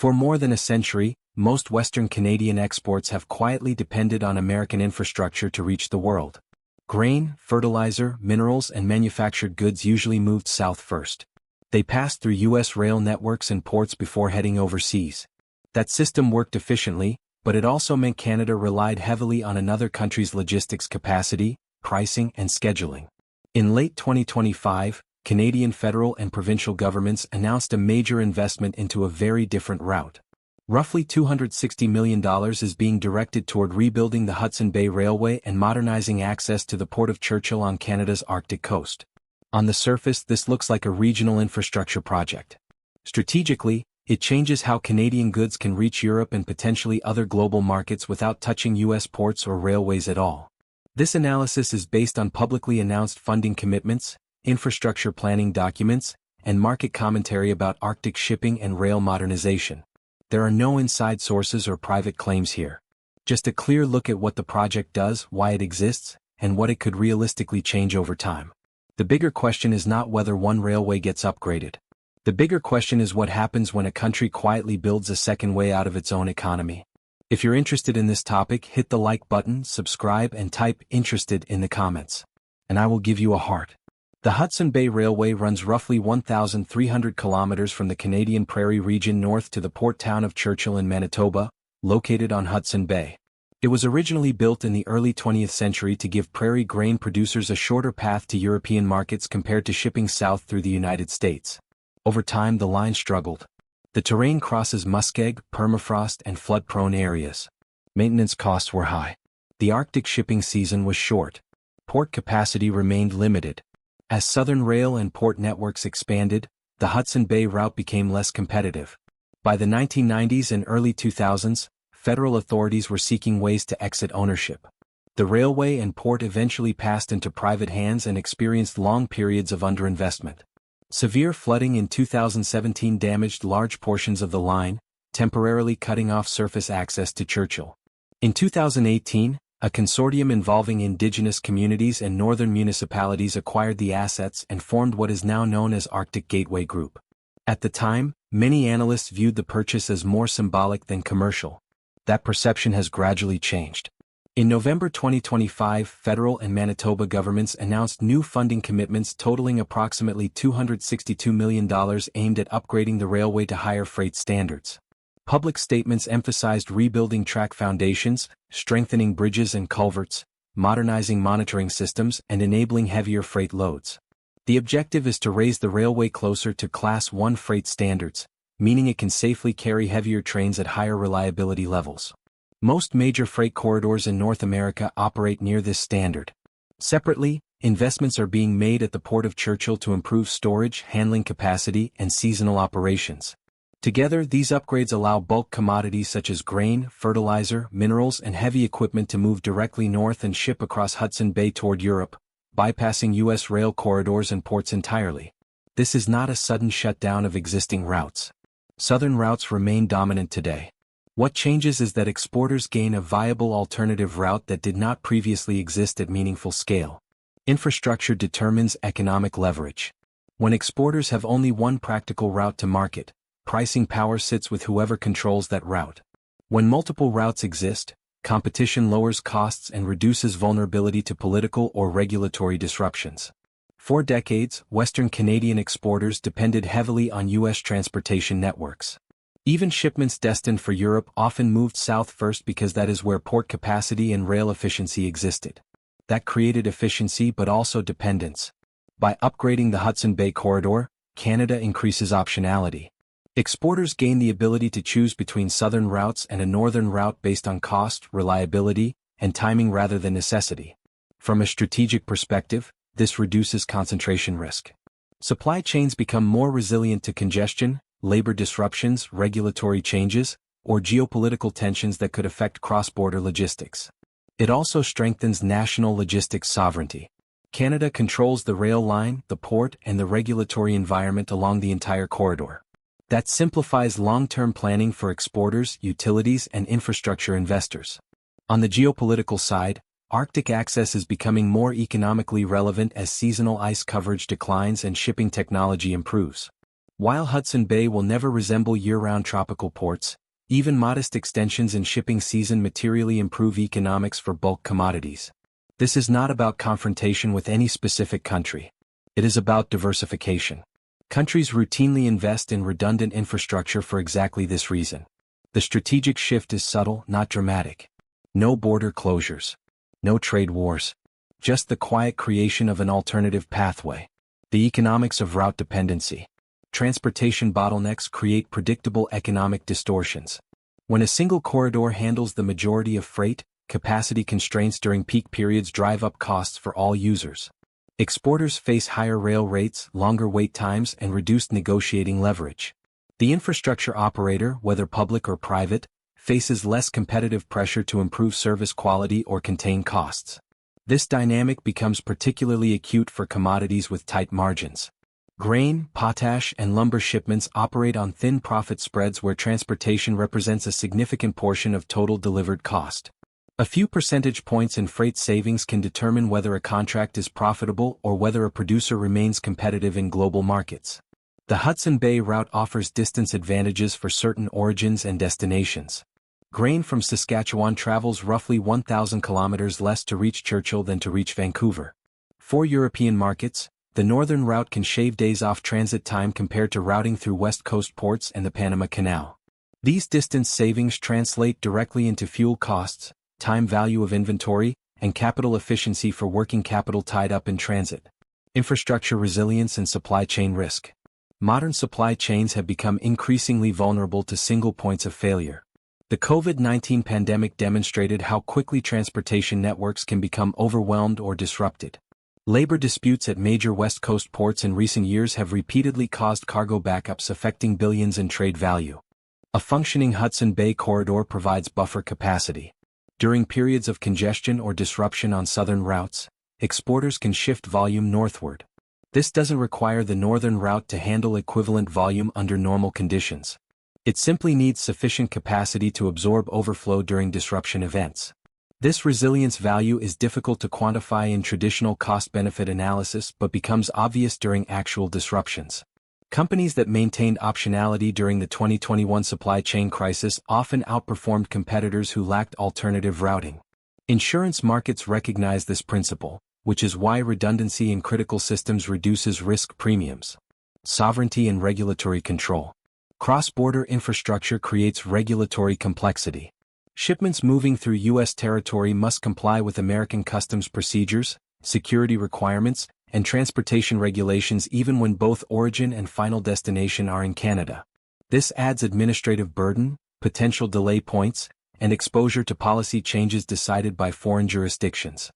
For more than a century, most Western Canadian exports have quietly depended on American infrastructure to reach the world. Grain, fertilizer, minerals, and manufactured goods usually moved south first. They passed through U.S. rail networks and ports before heading overseas. That system worked efficiently, but it also meant Canada relied heavily on another country's logistics capacity, pricing, and scheduling. In late 2025, Canadian federal and provincial governments announced a major investment into a very different route. Roughly $260 million is being directed toward rebuilding the Hudson Bay Railway and modernizing access to the Port of Churchill on Canada's Arctic coast. On the surface, this looks like a regional infrastructure project. Strategically, it changes how Canadian goods can reach Europe and potentially other global markets without touching U.S. ports or railways at all. This analysis is based on publicly announced funding commitments, infrastructure planning documents, and market commentary about Arctic shipping and rail modernization. There are no inside sources or private claims here. Just a clear look at what the project does, why it exists, and what it could realistically change over time. The bigger question is not whether one railway gets upgraded. The bigger question is what happens when a country quietly builds a second way out of its own economy. If you're interested in this topic, hit the like button, subscribe, and type "interested" in the comments. And I will give you a heart. The Hudson Bay Railway runs roughly 1,300 kilometers from the Canadian Prairie region north to the port town of Churchill in Manitoba, located on Hudson Bay. It was originally built in the early 20th century to give prairie grain producers a shorter path to European markets compared to shipping south through the United States. Over time, the line struggled. The terrain crosses muskeg, permafrost, and flood-prone areas. Maintenance costs were high. The Arctic shipping season was short. Port capacity remained limited. As southern rail and port networks expanded, the Hudson Bay route became less competitive. By the 1990s and early 2000s, federal authorities were seeking ways to exit ownership. The railway and port eventually passed into private hands and experienced long periods of underinvestment. Severe flooding in 2017 damaged large portions of the line, temporarily cutting off surface access to Churchill. In 2018, a consortium involving indigenous communities and northern municipalities acquired the assets and formed what is now known as Arctic Gateway Group. At the time, many analysts viewed the purchase as more symbolic than commercial. That perception has gradually changed. In November 2025, federal and Manitoba governments announced new funding commitments totaling approximately $262 million aimed at upgrading the railway to higher freight standards. Public statements emphasized rebuilding track foundations, strengthening bridges and culverts, modernizing monitoring systems, and enabling heavier freight loads. The objective is to raise the railway closer to Class 1 freight standards, meaning it can safely carry heavier trains at higher reliability levels. Most major freight corridors in North America operate near this standard. Separately, investments are being made at the Port of Churchill to improve storage, handling capacity, and seasonal operations. Together, these upgrades allow bulk commodities such as grain, fertilizer, minerals, and heavy equipment to move directly north and ship across Hudson Bay toward Europe, bypassing U.S. rail corridors and ports entirely. This is not a sudden shutdown of existing routes. Southern routes remain dominant today. What changes is that exporters gain a viable alternative route that did not previously exist at meaningful scale. Infrastructure determines economic leverage. When exporters have only one practical route to market, pricing power sits with whoever controls that route. When multiple routes exist, competition lowers costs and reduces vulnerability to political or regulatory disruptions. For decades, Western Canadian exporters depended heavily on U.S. transportation networks. Even shipments destined for Europe often moved south first because that is where port capacity and rail efficiency existed. That created efficiency but also dependence. By upgrading the Hudson Bay corridor, Canada increases optionality. Exporters gain the ability to choose between southern routes and a northern route based on cost, reliability, and timing rather than necessity. From a strategic perspective, this reduces concentration risk. Supply chains become more resilient to congestion, labor disruptions, regulatory changes, or geopolitical tensions that could affect cross-border logistics. It also strengthens national logistics sovereignty. Canada controls the rail line, the port, and the regulatory environment along the entire corridor. That simplifies long-term planning for exporters, utilities, and infrastructure investors. On the geopolitical side, Arctic access is becoming more economically relevant as seasonal ice coverage declines and shipping technology improves. While Hudson Bay will never resemble year-round tropical ports, even modest extensions in shipping season materially improve economics for bulk commodities. This is not about confrontation with any specific country. It is about diversification. Countries routinely invest in redundant infrastructure for exactly this reason. The strategic shift is subtle, not dramatic. No border closures. No trade wars. Just the quiet creation of an alternative pathway. The economics of route dependency. Transportation bottlenecks create predictable economic distortions. When a single corridor handles the majority of freight, capacity constraints during peak periods drive up costs for all users. Exporters face higher rail rates, longer wait times, and reduced negotiating leverage. The infrastructure operator, whether public or private, faces less competitive pressure to improve service quality or contain costs. This dynamic becomes particularly acute for commodities with tight margins. Grain, potash, and lumber shipments operate on thin profit spreads where transportation represents a significant portion of total delivered cost. A few percentage points in freight savings can determine whether a contract is profitable or whether a producer remains competitive in global markets. The Hudson Bay route offers distance advantages for certain origins and destinations. Grain from Saskatchewan travels roughly 1,000 kilometers less to reach Churchill than to reach Vancouver. For European markets, the northern route can shave days off transit time compared to routing through West Coast ports and the Panama Canal. These distance savings translate directly into fuel costs, time value of inventory, and capital efficiency for working capital tied up in transit. Infrastructure resilience and supply chain risk. Modern supply chains have become increasingly vulnerable to single points of failure. The COVID-19 pandemic demonstrated how quickly transportation networks can become overwhelmed or disrupted. Labor disputes at major West Coast ports in recent years have repeatedly caused cargo backups affecting billions in trade value. A functioning Hudson Bay corridor provides buffer capacity. During periods of congestion or disruption on southern routes, exporters can shift volume northward. This doesn't require the northern route to handle equivalent volume under normal conditions. It simply needs sufficient capacity to absorb overflow during disruption events. This resilience value is difficult to quantify in traditional cost-benefit analysis but becomes obvious during actual disruptions. Companies that maintained optionality during the 2021 supply chain crisis often outperformed competitors who lacked alternative routing. Insurance markets recognize this principle, which is why redundancy in critical systems reduces risk premiums. Sovereignty and regulatory control. Cross-border infrastructure creates regulatory complexity. Shipments moving through U.S. territory must comply with American customs procedures, security requirements, and transportation regulations even when both origin and final destination are in Canada. This adds administrative burden, potential delay points, and exposure to policy changes decided by foreign jurisdictions.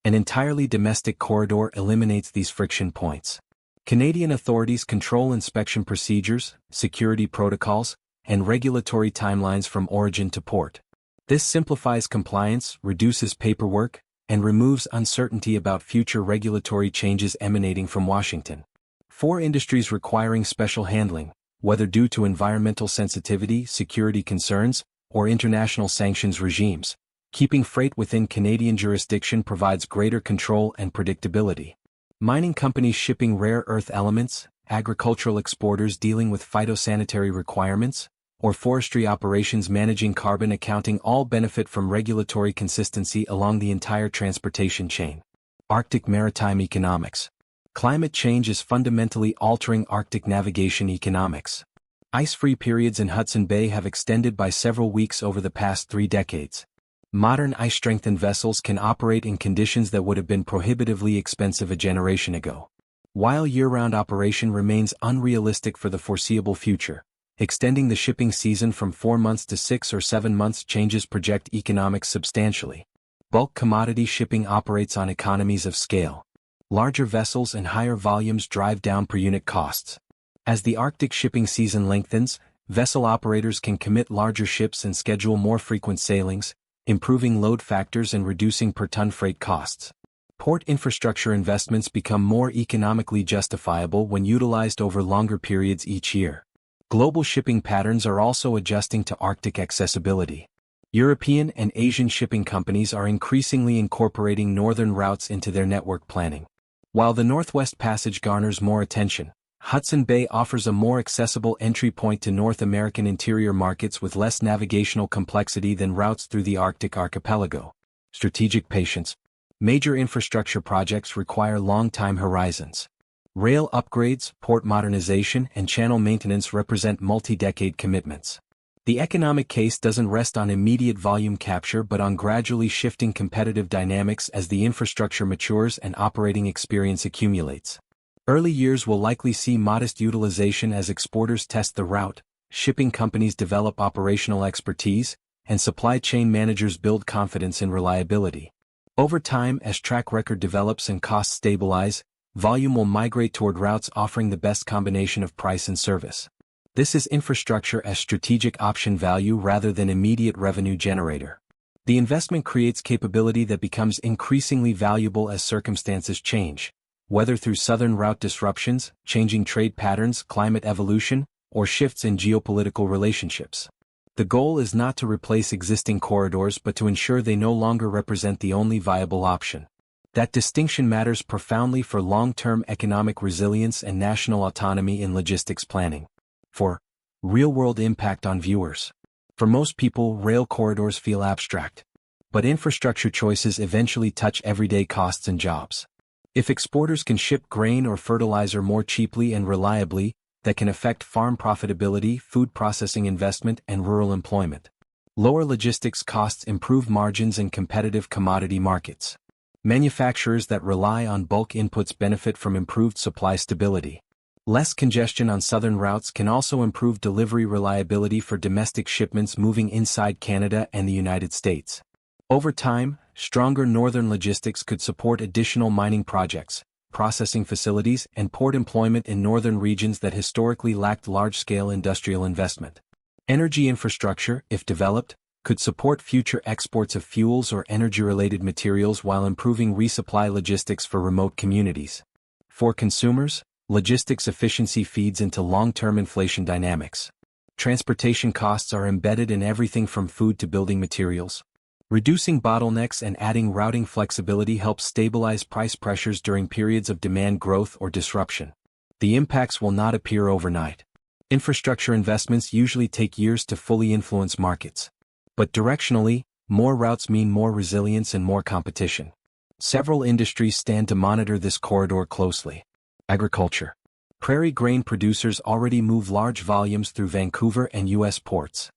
An entirely domestic corridor eliminates these friction points. Canadian authorities control inspection procedures, security protocols, and regulatory timelines from origin to port. This simplifies compliance, reduces paperwork, and removes uncertainty about future regulatory changes emanating from Washington. For industries requiring special handling, whether due to environmental sensitivity, security concerns, or international sanctions regimes, keeping freight within Canadian jurisdiction provides greater control and predictability. Mining companies shipping rare earth elements, agricultural exporters dealing with phytosanitary requirements, or forestry operations managing carbon accounting all benefit from regulatory consistency along the entire transportation chain. Arctic maritime economics. Climate change is fundamentally altering Arctic navigation economics. Ice-free periods in Hudson Bay have extended by several weeks over the past 3 decades. Modern ice-strengthened vessels can operate in conditions that would have been prohibitively expensive a generation ago. While year-round operation remains unrealistic for the foreseeable future, extending the shipping season from 4 months to 6 or 7 months changes project economics substantially. Bulk commodity shipping operates on economies of scale. Larger vessels and higher volumes drive down per unit costs. As the Arctic shipping season lengthens, vessel operators can commit larger ships and schedule more frequent sailings, improving load factors and reducing per-ton freight costs. Port infrastructure investments become more economically justifiable when utilized over longer periods each year. Global shipping patterns are also adjusting to Arctic accessibility. European and Asian shipping companies are increasingly incorporating northern routes into their network planning. While the Northwest Passage garners more attention, Hudson Bay offers a more accessible entry point to North American interior markets with less navigational complexity than routes through the Arctic archipelago. Strategic patience. Major infrastructure projects require long time horizons. Rail upgrades, port modernization, and channel maintenance represent multi-decade commitments. The economic case doesn't rest on immediate volume capture but on gradually shifting competitive dynamics as the infrastructure matures and operating experience accumulates. Early years will likely see modest utilization as exporters test the route, shipping companies develop operational expertise, and supply chain managers build confidence in reliability. Over time, as track record develops and costs stabilize, volume will migrate toward routes offering the best combination of price and service. This is infrastructure as strategic option value rather than immediate revenue generator. The investment creates capability that becomes increasingly valuable as circumstances change, whether through southern route disruptions, changing trade patterns, climate evolution, or shifts in geopolitical relationships. The goal is not to replace existing corridors but to ensure they no longer represent the only viable option. That distinction matters profoundly for long-term economic resilience and national autonomy in logistics planning. 4. Real-world impact on viewers. For most people, rail corridors feel abstract. But infrastructure choices eventually touch everyday costs and jobs. If exporters can ship grain or fertilizer more cheaply and reliably, that can affect farm profitability, food processing investment, and rural employment. Lower logistics costs improve margins in competitive commodity markets. Manufacturers that rely on bulk inputs benefit from improved supply stability. Less congestion on southern routes can also improve delivery reliability for domestic shipments moving inside Canada and the United States. Over time, stronger northern logistics could support additional mining projects, processing facilities, and port employment in northern regions that historically lacked large-scale industrial investment. Energy infrastructure, if developed, could support future exports of fuels or energy-related materials while improving resupply logistics for remote communities. For consumers, logistics efficiency feeds into long-term inflation dynamics. Transportation costs are embedded in everything from food to building materials. Reducing bottlenecks and adding routing flexibility helps stabilize price pressures during periods of demand growth or disruption. The impacts will not appear overnight. Infrastructure investments usually take years to fully influence markets. But directionally, more routes mean more resilience and more competition. Several industries stand to monitor this corridor closely. Agriculture. Prairie grain producers already move large volumes through Vancouver and U.S. ports.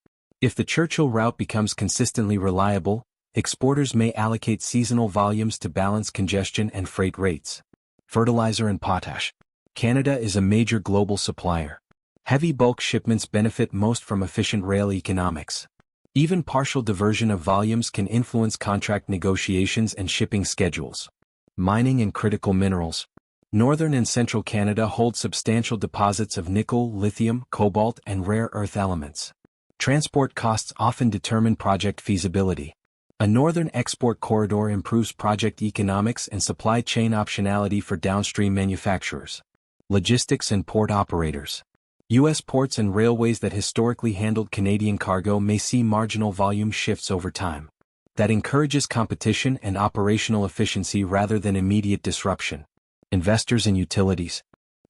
If the Churchill route becomes consistently reliable, exporters may allocate seasonal volumes to balance congestion and freight rates. Fertilizer and potash. Canada is a major global supplier. Heavy bulk shipments benefit most from efficient rail economics. Even partial diversion of volumes can influence contract negotiations and shipping schedules. Mining and critical minerals. Northern and central Canada hold substantial deposits of nickel, lithium, cobalt, and rare earth elements. Transport costs often determine project feasibility. A northern export corridor improves project economics and supply chain optionality for downstream manufacturers. Logistics and port operators. U.S. ports and railways that historically handled Canadian cargo may see marginal volume shifts over time. That encourages competition and operational efficiency rather than immediate disruption. Investors and utilities.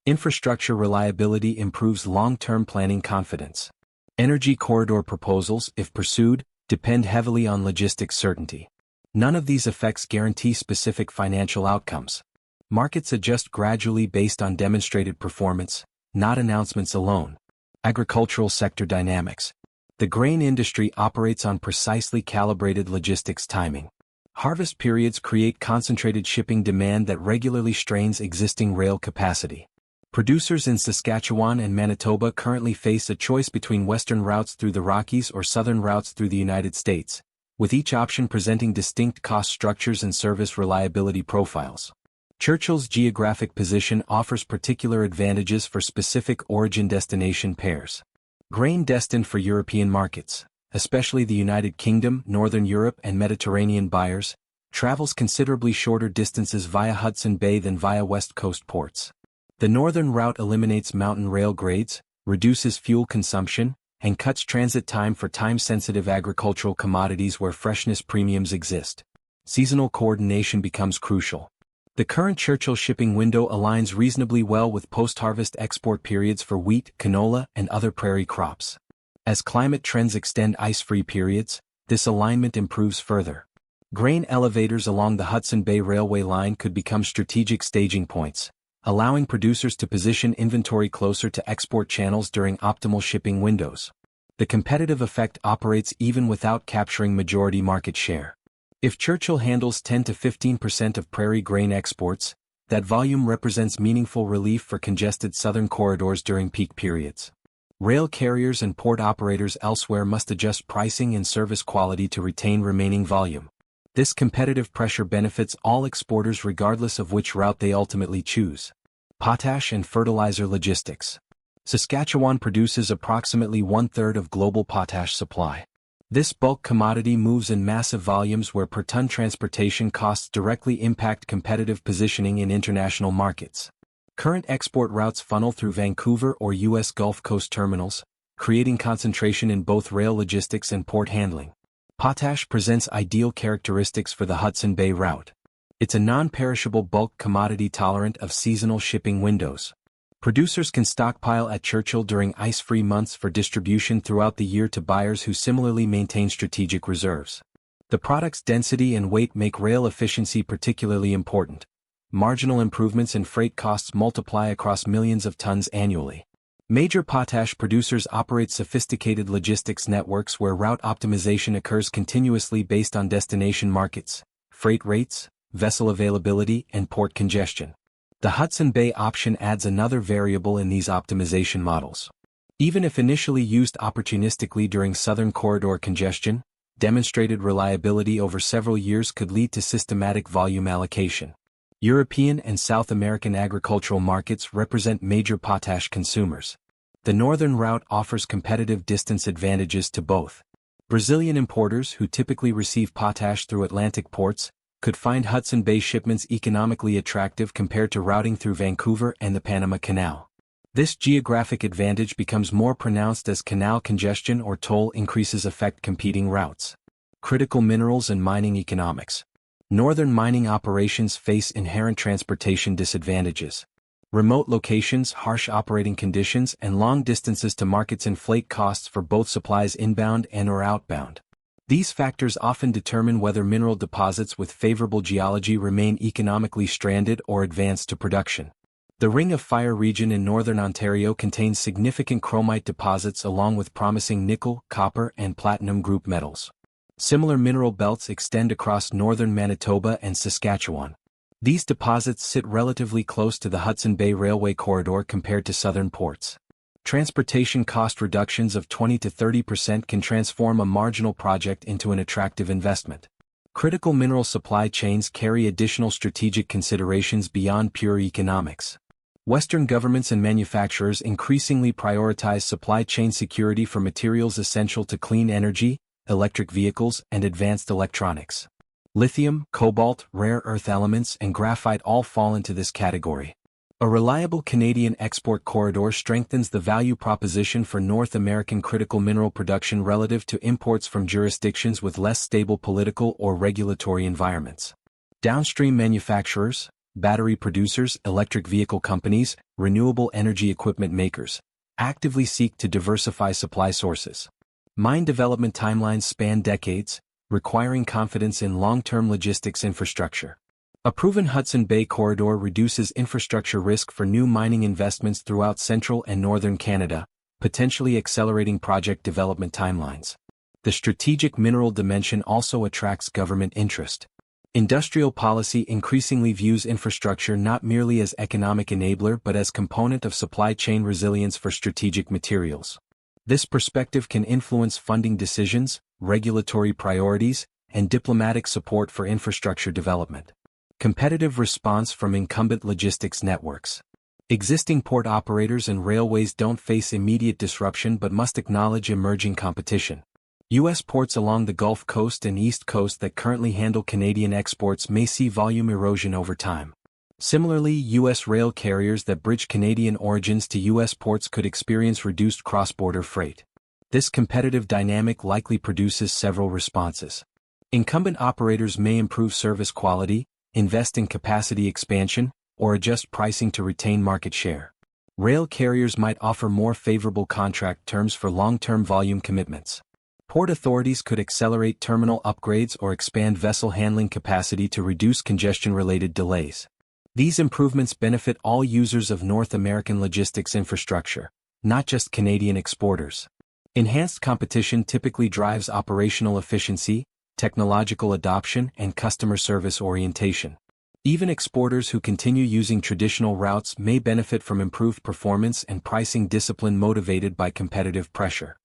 Infrastructure reliability improves long-term planning confidence. Energy corridor proposals, if pursued, depend heavily on logistics certainty. None of these effects guarantee specific financial outcomes. Markets adjust gradually based on demonstrated performance, not announcements alone. Agricultural sector dynamics. The grain industry operates on precisely calibrated logistics timing. Harvest periods create concentrated shipping demand that regularly strains existing rail capacity. Producers in Saskatchewan and Manitoba currently face a choice between western routes through the Rockies or southern routes through the United States, with each option presenting distinct cost structures and service reliability profiles. Churchill's geographic position offers particular advantages for specific origin-destination pairs. Grain destined for European markets, especially the United Kingdom, Northern Europe, and Mediterranean buyers, travels considerably shorter distances via Hudson Bay than via West Coast ports. The northern route eliminates mountain rail grades, reduces fuel consumption, and cuts transit time for time-sensitive agricultural commodities where freshness premiums exist. Seasonal coordination becomes crucial. The current Churchill shipping window aligns reasonably well with post-harvest export periods for wheat, canola, and other prairie crops. As climate trends extend ice-free periods, this alignment improves further. Grain elevators along the Hudson Bay Railway line could become strategic staging points, allowing producers to position inventory closer to export channels during optimal shipping windows. The competitive effect operates even without capturing majority market share. If Churchill handles 10 to 15% of prairie grain exports, that volume represents meaningful relief for congested southern corridors during peak periods. Rail carriers and port operators elsewhere must adjust pricing and service quality to retain remaining volume. This competitive pressure benefits all exporters regardless of which route they ultimately choose. Potash and fertilizer logistics. Saskatchewan produces approximately 1/3 of global potash supply. This bulk commodity moves in massive volumes where per-ton transportation costs directly impact competitive positioning in international markets. Current export routes funnel through Vancouver or U.S. Gulf Coast terminals, creating concentration in both rail logistics and port handling. Potash presents ideal characteristics for the Hudson Bay route. It's a non-perishable bulk commodity tolerant of seasonal shipping windows. Producers can stockpile at Churchill during ice-free months for distribution throughout the year to buyers who similarly maintain strategic reserves. The product's density and weight make rail efficiency particularly important. Marginal improvements in freight costs multiply across millions of tons annually. Major potash producers operate sophisticated logistics networks where route optimization occurs continuously based on destination markets, freight rates, vessel availability, and port congestion. The Hudson Bay option adds another variable in these optimization models. Even if initially used opportunistically during southern corridor congestion, demonstrated reliability over several years could lead to systematic volume allocation. European and South American agricultural markets represent major potash consumers. The northern route offers competitive distance advantages to both. Brazilian importers who typically receive potash through Atlantic ports could find Hudson Bay shipments economically attractive compared to routing through Vancouver and the Panama Canal. This geographic advantage becomes more pronounced as canal congestion or toll increases affect competing routes. Critical minerals and mining economics. Northern mining operations face inherent transportation disadvantages. Remote locations, harsh operating conditions, and long distances to markets inflate costs for both supplies inbound and/or outbound. These factors often determine whether mineral deposits with favorable geology remain economically stranded or advance to production. The Ring of Fire region in northern Ontario contains significant chromite deposits along with promising nickel, copper, and platinum group metals. Similar mineral belts extend across northern Manitoba and Saskatchewan. These deposits sit relatively close to the Hudson Bay Railway corridor compared to southern ports. Transportation cost reductions of 20 to 30% can transform a marginal project into an attractive investment. Critical mineral supply chains carry additional strategic considerations beyond pure economics. Western governments and manufacturers increasingly prioritize supply chain security for materials essential to clean energy, electric vehicles, and advanced electronics. Lithium, cobalt, rare earth elements, and graphite all fall into this category. A reliable Canadian export corridor strengthens the value proposition for North American critical mineral production relative to imports from jurisdictions with less stable political or regulatory environments. Downstream manufacturers, battery producers, electric vehicle companies, renewable energy equipment makers, actively seek to diversify supply sources. Mine development timelines span decades, requiring confidence in long-term logistics infrastructure. A proven Hudson Bay corridor reduces infrastructure risk for new mining investments throughout central and northern Canada, potentially accelerating project development timelines. The strategic mineral dimension also attracts government interest. Industrial policy increasingly views infrastructure not merely as economic enabler but as component of supply chain resilience for strategic materials. This perspective can influence funding decisions, regulatory priorities, and diplomatic support for infrastructure development. Competitive response from incumbent logistics networks. Existing port operators and railways don't face immediate disruption but must acknowledge emerging competition. U.S. ports along the Gulf Coast and East Coast that currently handle Canadian exports may see volume erosion over time. Similarly, U.S. rail carriers that bridge Canadian origins to U.S. ports could experience reduced cross-border freight. This competitive dynamic likely produces several responses. Incumbent operators may improve service quality, invest in capacity expansion, or adjust pricing to retain market share. Rail carriers might offer more favorable contract terms for long-term volume commitments. Port authorities could accelerate terminal upgrades or expand vessel handling capacity to reduce congestion-related delays. These improvements benefit all users of North American logistics infrastructure, not just Canadian exporters. Enhanced competition typically drives operational efficiency, technological adoption, and customer service orientation. Even exporters who continue using traditional routes may benefit from improved performance and pricing discipline motivated by competitive pressure.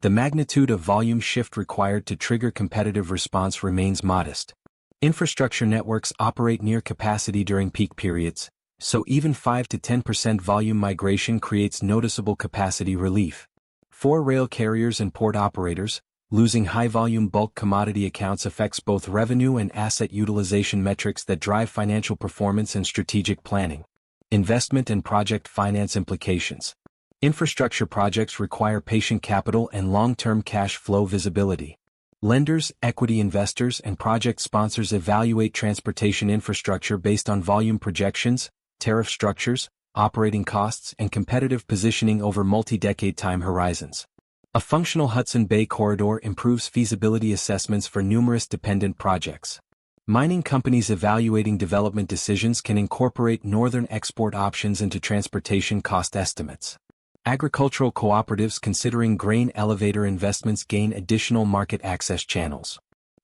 The magnitude of volume shift required to trigger competitive response remains modest. Infrastructure networks operate near capacity during peak periods, so even 5 to 10% volume migration creates noticeable capacity relief. For rail carriers and port operators, losing high-volume bulk commodity accounts affects both revenue and asset utilization metrics that drive financial performance and strategic planning. Investment and project finance implications. Infrastructure projects require patient capital and long-term cash flow visibility. Lenders, equity investors, and project sponsors evaluate transportation infrastructure based on volume projections, tariff structures, operating costs, and competitive positioning over multi-decade time horizons. A functional Hudson Bay corridor improves feasibility assessments for numerous dependent projects. Mining companies evaluating development decisions can incorporate northern export options into transportation cost estimates. Agricultural cooperatives considering grain elevator investments gain additional market access channels.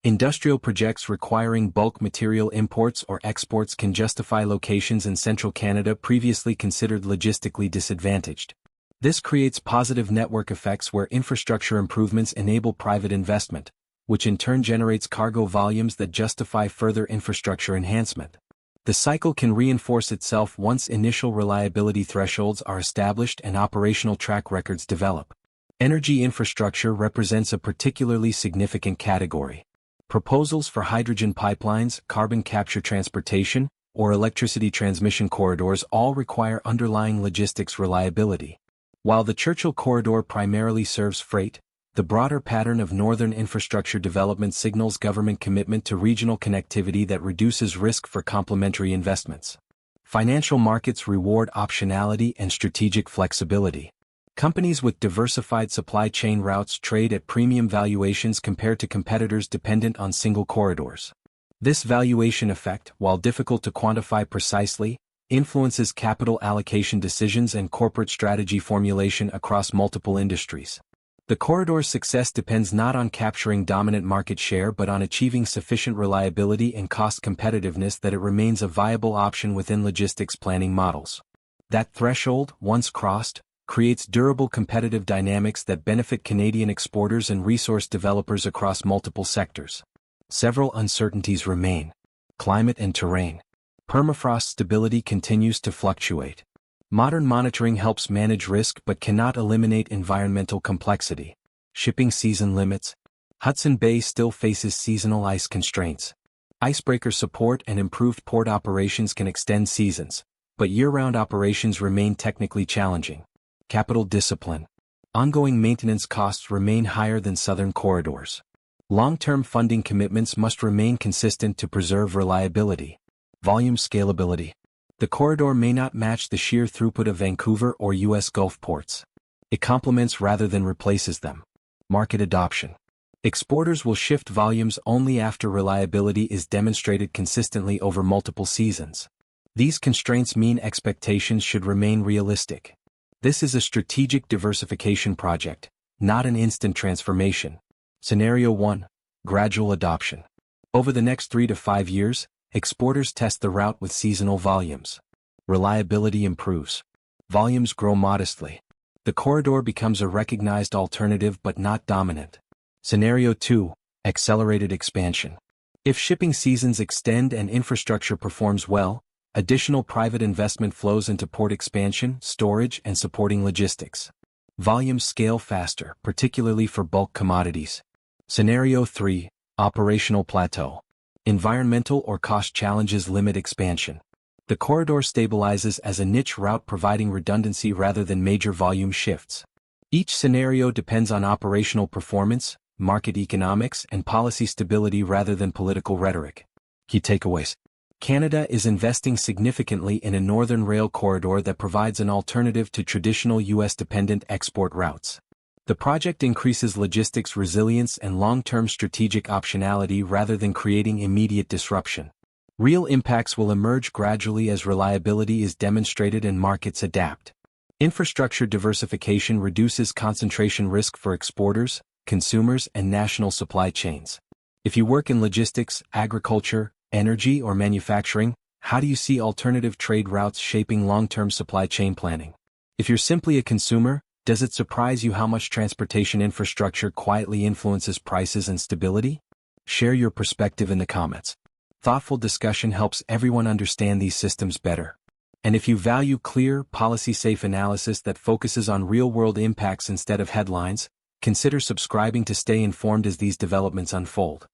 Industrial projects requiring bulk material imports or exports can justify locations in central Canada previously considered logistically disadvantaged. This creates positive network effects where infrastructure improvements enable private investment, which in turn generates cargo volumes that justify further infrastructure enhancement. The cycle can reinforce itself once initial reliability thresholds are established and operational track records develop. Energy infrastructure represents a particularly significant category. Proposals for hydrogen pipelines, carbon capture transportation, or electricity transmission corridors all require underlying logistics reliability. While the Churchill Corridor primarily serves freight, the broader pattern of northern infrastructure development signals government commitment to regional connectivity that reduces risk for complementary investments. Financial markets reward optionality and strategic flexibility. Companies with diversified supply chain routes trade at premium valuations compared to competitors dependent on single corridors. This valuation effect, while difficult to quantify precisely, influences capital allocation decisions and corporate strategy formulation across multiple industries. The corridor's success depends not on capturing dominant market share but on achieving sufficient reliability and cost competitiveness that it remains a viable option within logistics planning models. That threshold, once crossed, creates durable competitive dynamics that benefit Canadian exporters and resource developers across multiple sectors. Several uncertainties remain. Climate and terrain. Permafrost stability continues to fluctuate. Modern monitoring helps manage risk but cannot eliminate environmental complexity. Shipping season limits. Hudson Bay still faces seasonal ice constraints. Icebreaker support and improved port operations can extend seasons, but year-round operations remain technically challenging. Capital discipline. Ongoing maintenance costs remain higher than southern corridors. Long-term funding commitments must remain consistent to preserve reliability. Volume scalability. The corridor may not match the sheer throughput of Vancouver or U.S. Gulf ports. It complements rather than replaces them. Market adoption. Exporters will shift volumes only after reliability is demonstrated consistently over multiple seasons. These constraints mean expectations should remain realistic. This is a strategic diversification project, not an instant transformation. Scenario 1. Gradual adoption. Over the next 3 to 5 years, exporters test the route with seasonal volumes. Reliability improves. Volumes grow modestly. The corridor becomes a recognized alternative but not dominant. Scenario 2. Accelerated expansion. If shipping seasons extend and infrastructure performs well, additional private investment flows into port expansion, storage, and supporting logistics. Volumes scale faster, particularly for bulk commodities. Scenario 3. Operational plateau. Environmental or cost challenges limit expansion. The corridor stabilizes as a niche route providing redundancy rather than major volume shifts. Each scenario depends on operational performance, market economics, and policy stability rather than political rhetoric. Key takeaways. Canada is investing significantly in a northern rail corridor that provides an alternative to traditional U.S.-dependent export routes. The project increases logistics resilience and long-term strategic optionality rather than creating immediate disruption. Real impacts will emerge gradually as reliability is demonstrated and markets adapt. Infrastructure diversification reduces concentration risk for exporters, consumers, and national supply chains. If you work in logistics, agriculture, energy, or manufacturing, how do you see alternative trade routes shaping long-term supply chain planning? If you're simply a consumer, does it surprise you how much transportation infrastructure quietly influences prices and stability? Share your perspective in the comments. Thoughtful discussion helps everyone understand these systems better. And if you value clear, policy-safe analysis that focuses on real-world impacts instead of headlines, consider subscribing to stay informed as these developments unfold.